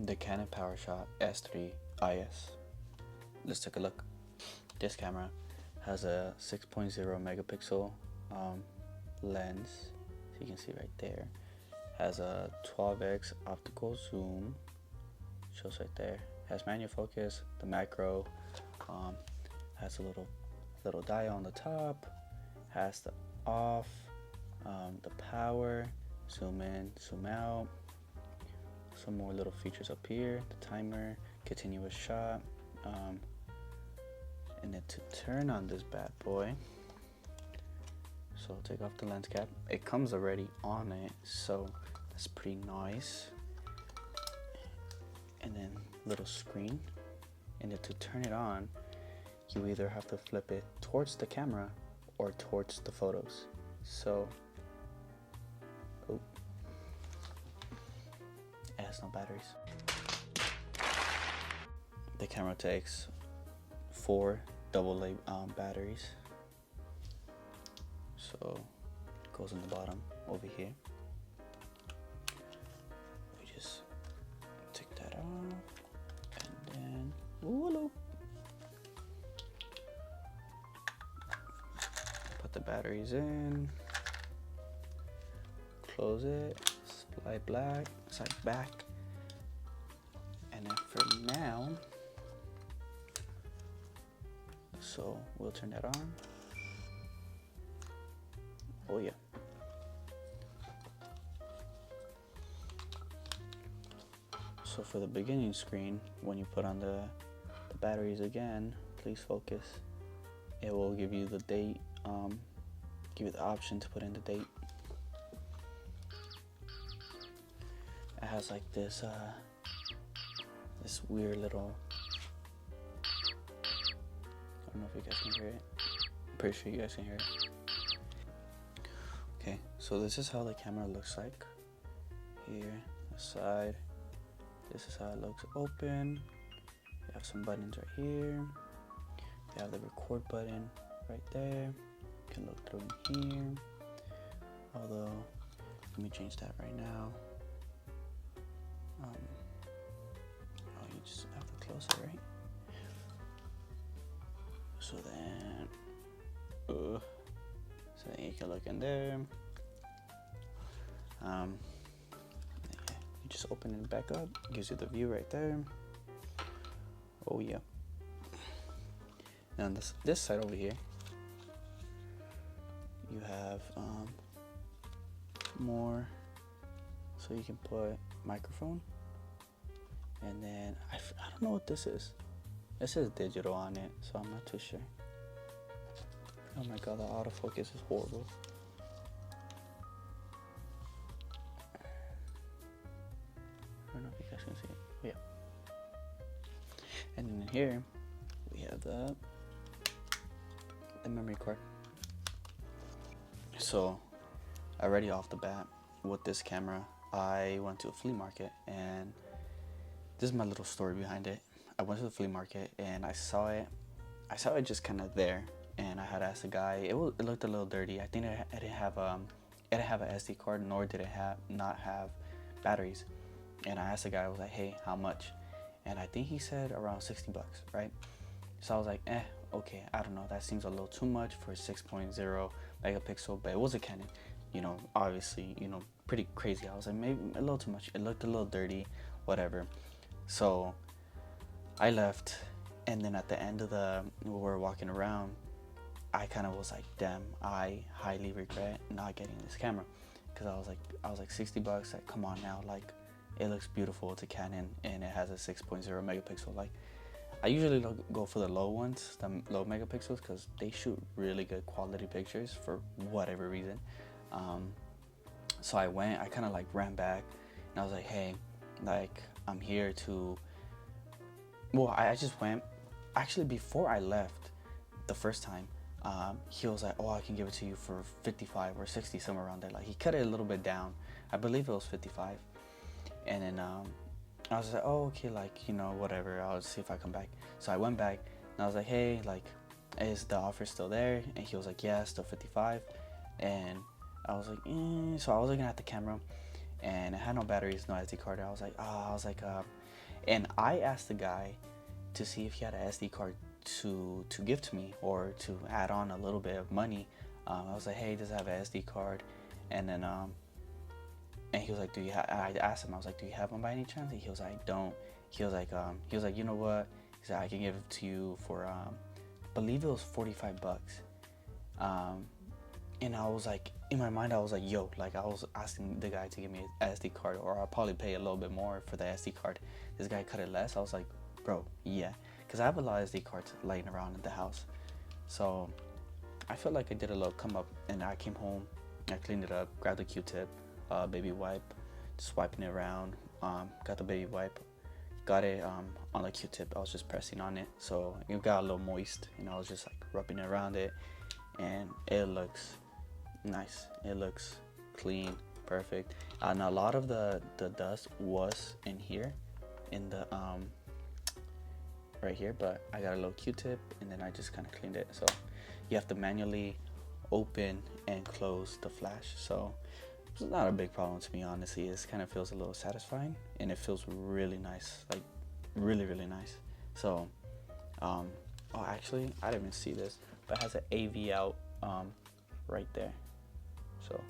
the Canon PowerShot S3 IS. Let's take a look. This camera has a 6.0 megapixel lens, so you can see right there. Has a 12x optical zoom, shows right there. Has manual focus, the macro, has a little dial on the top, has the off, the power, zoom in, zoom out, some more little features up here, the timer, continuous shot, and then to turn on this bad boy, so I'll take off the lens cap. It comes already on it, so that's pretty nice. And then little screen, and then to turn it on, you either have to flip it towards the camera or towards the photos. So, oh, it has no batteries. The camera takes 4 AA batteries. So it goes in the bottom over here. We just take that off, and then whoop, put the batteries in, close it, slide back, and then for now, so we'll turn that on. Oh yeah. So for the beginning screen, when you put on the batteries again, please focus. It will give you the date, give you the option to put in the date. It has like this weird little, I don't know if you guys can hear it. I'm pretty sure you guys can hear it. Okay, so this is how the camera looks like. Here, the side. This is how it looks open. You have some buttons right here. You have the record button right there. You can look through in here. Although, let me change that right now. Oh, you just have to close it, right? So then you can look in there. You just open it back up, gives you the view right there. Oh yeah. And this side over here, you have more, so you can put microphone, and then I don't know what this is. It says digital on it, so I'm not too sure. Oh my god, the autofocus is horrible. I don't know if you guys can see it. Oh, yeah. And then here we have the memory card. So already off the bat with this camera, I went to a flea market, and this is my little story behind it. I went to the flea market and I saw it just kind of there, and I had asked the guy. It looked a little dirty. I think it didn't have an SD card, nor did it not have batteries. And I asked the guy, I was like, hey, how much? And I think he said around 60 bucks, right? So I was like, okay, I don't know, that seems a little too much for 6.0 megapixel, but it was a Canon, obviously, pretty crazy. I was like, maybe a little too much. It looked a little dirty, whatever. So I left, and then at the end of we were walking around, I kind of was like, damn, I highly regret not getting this camera, because I was like 60 bucks, like, come on now, like, it looks beautiful, it's a Canon, and it has a 6.0 megapixel. Like, I usually go for the low ones, the low megapixels, because they shoot really good quality pictures for whatever reason. So I kind of like ran back, and I was like, hey, like, I'm here to, well, I just went, actually before I left the first time, he was like, oh, I can give it to you for 55 or 60, somewhere around there. Like, he cut it a little bit down. I believe it was 55. And then I was like, oh, okay, like, whatever, I'll see if I come back. So I went back, and I was like, hey, like, is the offer still there? And he was like, yeah, still 55. And I was like, so I was looking at the camera, and it had no batteries, no SD card. I was like, And I asked the guy to see if he had an SD card to give to me, or to add on a little bit of money. I was like, hey, does it have an SD card? And then and he was like, I asked him, I was like, do you have one by any chance? And he was like, I don't. He was like, you know what? He said, I can give it to you for I believe it was 45 bucks. And I was like, in my mind, I was like, yo, like, I was asking the guy to give me an SD card, or I'll probably pay a little bit more for the SD card. This guy cut it less. I was like, bro, yeah, because I have a lot of SD cards laying around in the house. So I felt like I did a little come up, and I came home, I cleaned it up, grabbed the Q-tip, baby wipe, just wiping it around, got the baby wipe, got it on the Q-tip. I was just pressing on it, so it got a little moist, and I was just like rubbing it around it, and it looks nice. It looks clean, perfect. And a lot of the dust was in here, in the right here, but I got a little Q-tip, and then I just kind of cleaned it. So you have to manually open and close the flash, so it's not a big problem to me, honestly. It kind of feels a little satisfying, and it feels really nice, like really nice. So oh, actually, I didn't even see this, but it has an AV out right there. So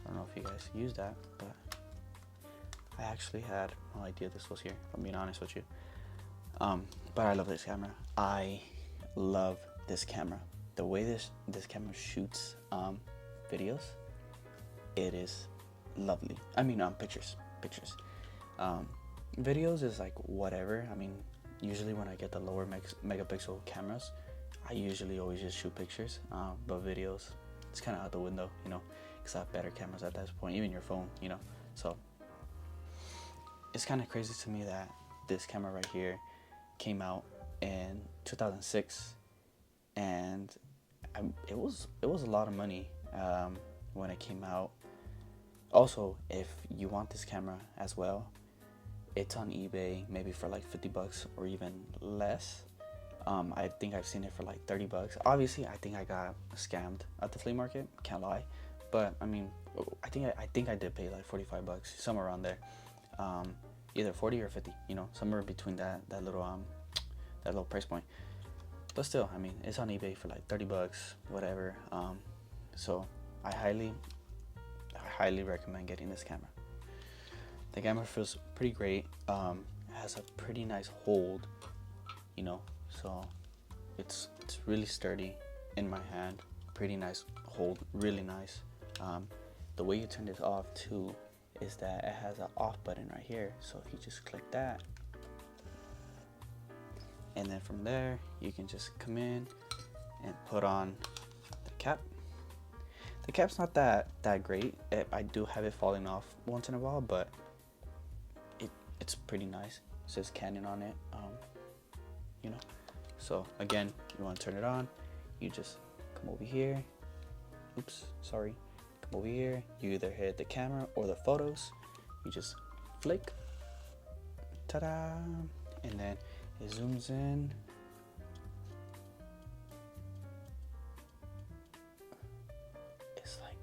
I don't know if you guys use that, but I actually had no idea this was here, if I'm being honest with you. But I love this camera. I love this camera. The way this camera shoots videos, it is lovely. I mean, pictures. Videos is like whatever. I mean, usually when I get the lower megapixel cameras, I usually always just shoot pictures. But videos, it's kind of out the window, you know, because I have better cameras at this point, even your phone, you know. So it's kind of crazy to me that this camera right here came out in 2006, and it was a lot of money when it came out. Also, if you want this camera as well, it's on eBay maybe for like 50 bucks or even less. I think I've seen it for like 30 bucks. Obviously, I think I got scammed at the flea market, can't lie. But I mean, I think I did pay like 45 bucks, somewhere around there. Either 40 or 50, you know, somewhere between that little price point. But still, I mean, it's on eBay for like 30 bucks, whatever. So I highly recommend getting this camera. The camera feels pretty great. It has a pretty nice hold, you know, so it's really sturdy in my hand. Pretty nice hold, really nice. The way you turn this off too is that it has an off button right here. So if you just click that, and then from there you can just come in and put on the cap. The cap's not that great. I do have it falling off once in a while, but it's pretty nice. It says Canon on it, you know. So again, you want to turn it on, you just come over here. Oops, sorry. Come over here. You either hit the camera or the photos. You just flick. Ta-da! And then it zooms in. It's like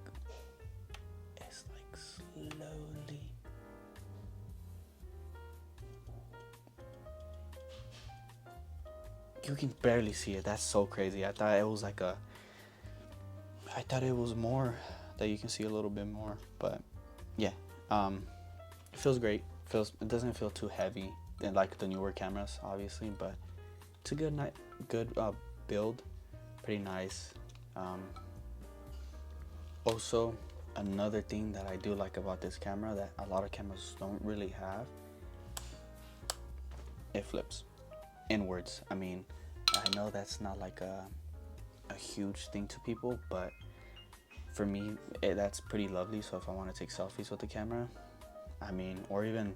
slowly. You can barely see it. That's so crazy. I thought it was like I thought it was more, that you can see a little bit more, but yeah, it feels great. It doesn't feel too heavy than like the newer cameras, obviously, but it's a good build, pretty nice. Also, another thing that I do like about this camera that a lot of cameras don't really have, it flips inwards. I mean, I know that's not like a huge thing to people, but for me, that's pretty lovely. So if I want to take selfies with the camera, I mean, or even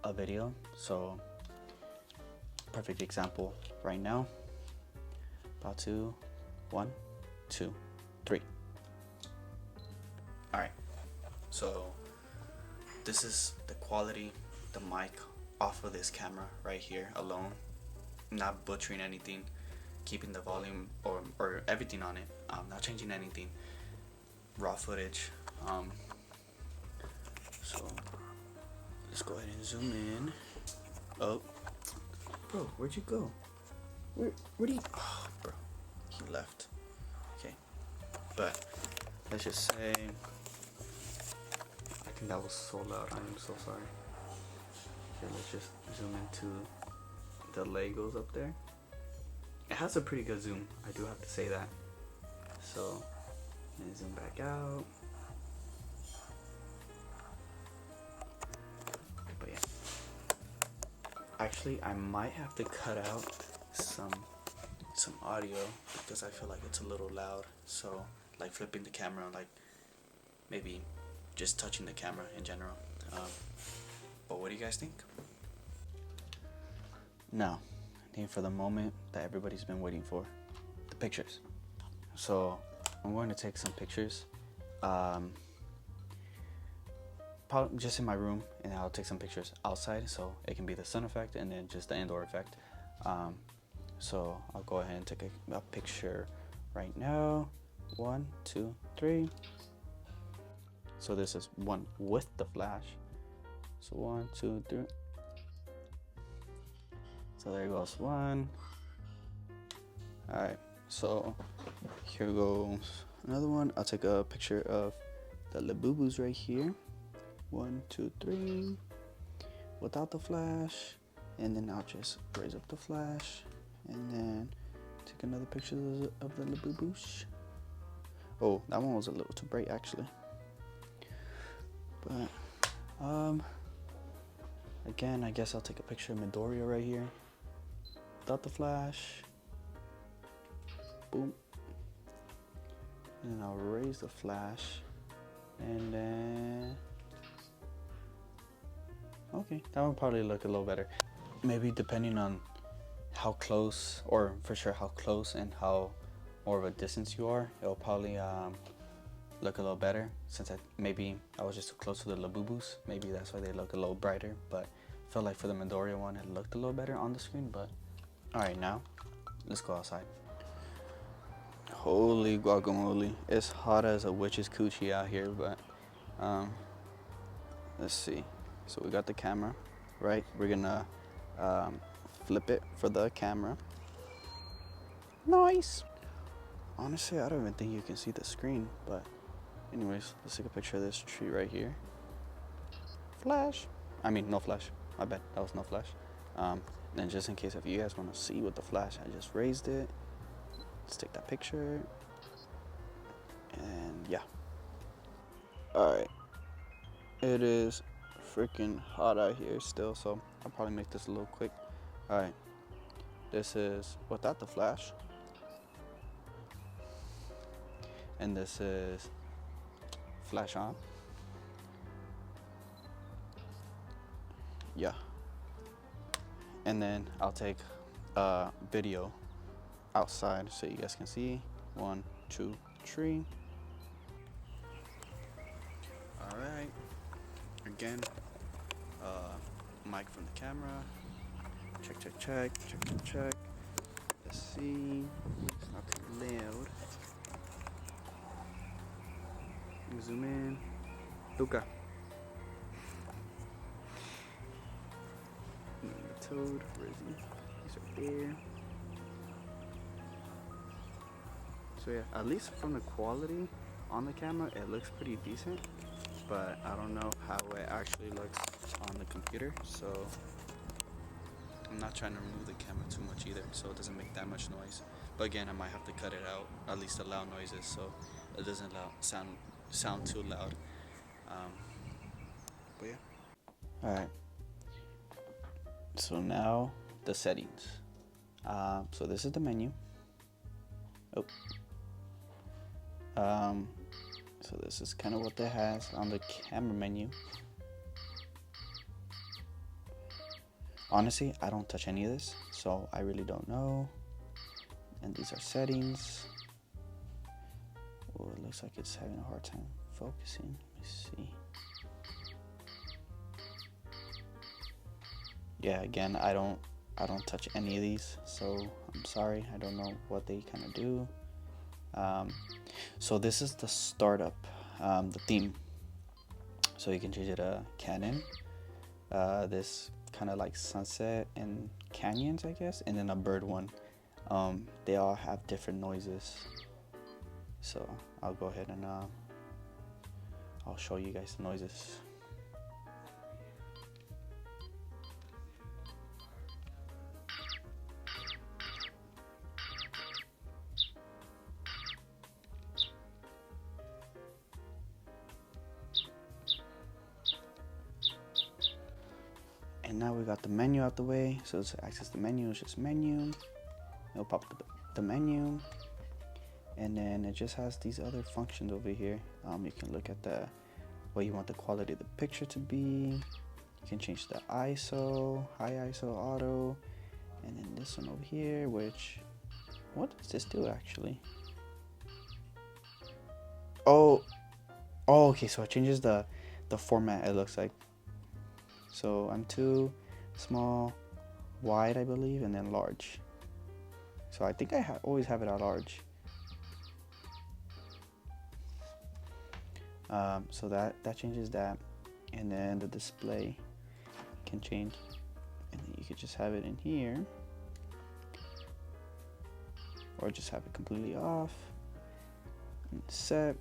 a video, so perfect example right now. About to 1, 2, 3. All right, so this is the quality, the mic off of this camera right here alone, not butchering anything, keeping the volume or everything on it, not changing anything, raw footage. So let's go ahead and zoom in. Oh, bro, where'd you go? Where'd he? Oh, bro, he left. Okay, but let's just say, I think that was so loud. I am so sorry. Okay, let's just zoom into the Legos up there. It has a pretty good zoom, I do have to say that. So, and zoom back out. But yeah, actually, I might have to cut out some audio because I feel like it's a little loud. So, like flipping the camera, like maybe just touching the camera in general. But what do you guys think? Now, I think for the moment that everybody's been waiting for, the pictures. So I'm going to take some pictures, probably just in my room, and I'll take some pictures outside, so it can be the sun effect and then just the indoor effect. So I'll go ahead and take a picture right now. 1, 2, 3. So this is one with the flash. So 1, 2, 3. So there goes one. All right, so here goes another one. I'll take a picture of the Labubus right here. 1, 2, 3. Without the flash, and then I'll just raise up the flash, and then take another picture of the Labubus. Oh, that one was a little too bright actually. But again, I guess I'll take a picture of Midoriya right here. Without the flash. Boom. And I'll raise the flash. And then... okay, that would probably look a little better. Maybe depending on how close, or for sure how close and how more of a distance you are, it'll probably look a little better. Since maybe I was just too close to the Labubus. Maybe that's why they look a little brighter. But I felt like for the Midoriya one, it looked a little better on the screen. But alright, now let's go outside. Holy guacamole, it's hot as a witch's coochie out here. But let's see. So we got the camera, right? We're gonna flip it for the camera. Nice. Honestly, I don't even think you can see the screen, but anyways, let's take a picture of this tree right here. Flash. I mean, no flash. My bad, that was no flash. And just in case if you guys want to see with the flash, I just raised it. Let's take that picture. And yeah. Alright. It is freaking hot out here still, so I'll probably make this a little quick. Alright. This is without the flash. And this is flash on. Yeah. And then I'll take a video outside so you guys can see. 1, 2, 3. All right. Again, mic from the camera. Check, check, check, check, check, check. Let's see. It's not too loud. Zoom in. Luca. The toad. Where is he? He's right there. So yeah, at least from the quality on the camera, it looks pretty decent. But I don't know how it actually looks on the computer. So I'm not trying to remove the camera too much either, so it doesn't make that much noise. But again, I might have to cut it out, at least the loud noises, so it doesn't sound too loud. But yeah. Alright. So now the settings. So this is the menu. Oh. So this is kind of what it has on the camera menu. Honestly, I don't touch any of this, so I really don't know. And these are settings. Oh, it looks like it's having a hard time focusing. Let me see. Yeah, again, I don't touch any of these, so I'm sorry. I don't know what they kind of do. So this is the startup, the theme. So you can change it to Canon. This kind of like sunset and canyons, I guess, and then a bird one. They all have different noises. So I'll go ahead and I'll show you guys the noises. And now we got the menu out the way. So to access the menu, it's just menu. It'll pop the menu. And then it just has these other functions over here. You can look at what you want the quality of the picture to be. You can change the ISO, high ISO, auto. And then this one over here, which, what does this do actually? Oh, okay, so it changes the format, it looks like. So I'm too small, wide, I believe, and then large. So I think I always have it at large. So that changes that, and then the display can change, and then you could just have it in here, or just have it completely off. And set.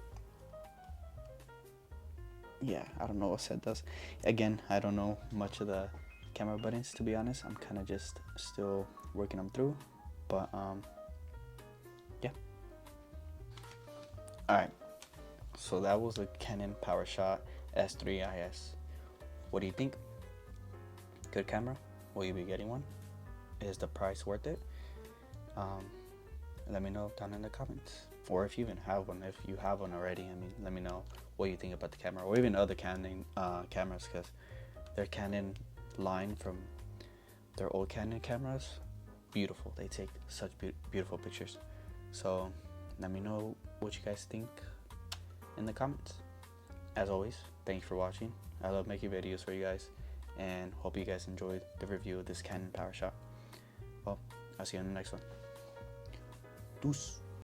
Yeah, I don't know what set does. Again, I don't know much of the camera buttons, to be honest. I'm kind of just still working them through, but yeah. All right, so that was the Canon PowerShot S3 IS. What do you think? Good camera? Will you be getting one? Is the price worth it? Let me know down in the comments, or if you even have one. If you have one already, I mean, let me know what you think about the camera, or even other Canon cameras, because their Canon line from their old Canon cameras, beautiful. They take such beautiful pictures. So let me know what you guys think in the comments. As always, thank you for watching. I love making videos for you guys, and hope you guys enjoyed the review of this Canon PowerShot. Well, I'll see you in the next one. Deuce.